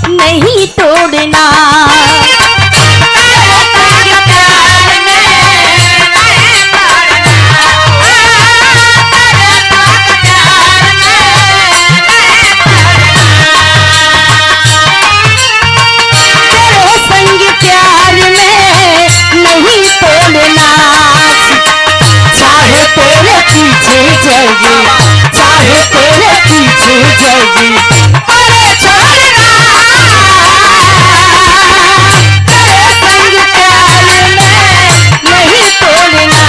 नहीं तोड़ना। चाहे तेरे पीछे जाएगी, अरे छोड़ना तेरे संग प्यार में नहीं तोड़ना,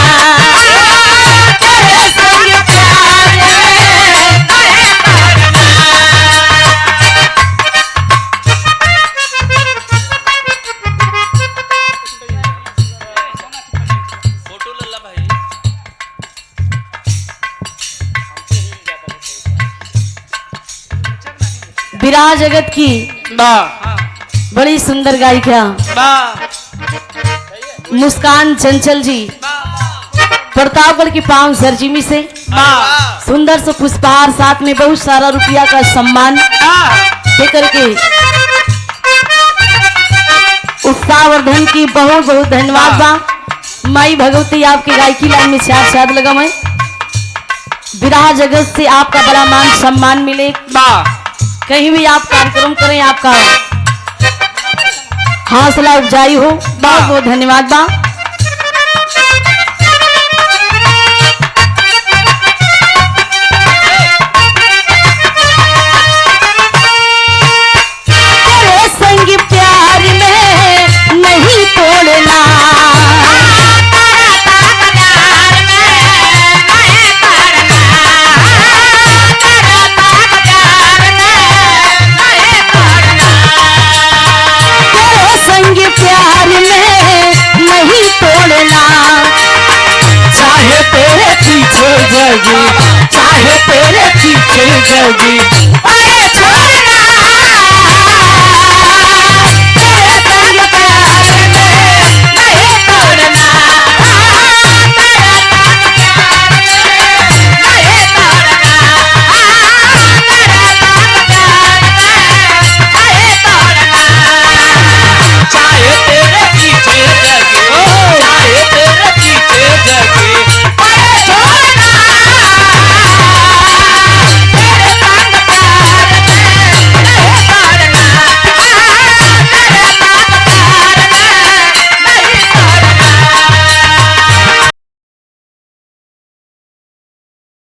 तेरे संग प्यार में नहीं तोड़ना। फोटो लल्ला भाई विरह जगत की बड़ी सुंदर गायिका मुस्कान चंचल जी प्रतापगढ़ की पांव सरजिमी से सुंदर से पुष्पहार साथ में बहुत सारा रुपया का सम्मान देकर के उत्साहवर्धन की बहुत बहुत धन्यवाद बा। माई भगवती आपकी गायकी लाइन में चार शाद लगा मैं विरह जगत से आपका बड़ा मान सम्मान मिले। कहीं भी आप कार्यक्रम करें आपका हौसला उपजाई हो। बहुत बहुत धन्यवाद बा। तेरे संग प्यार में नहीं तोड़ना, प्यार में नहीं तोड़ना। चाहे तेरे पीछे जाएगी, चाहे तेरे पीछे जाएगी,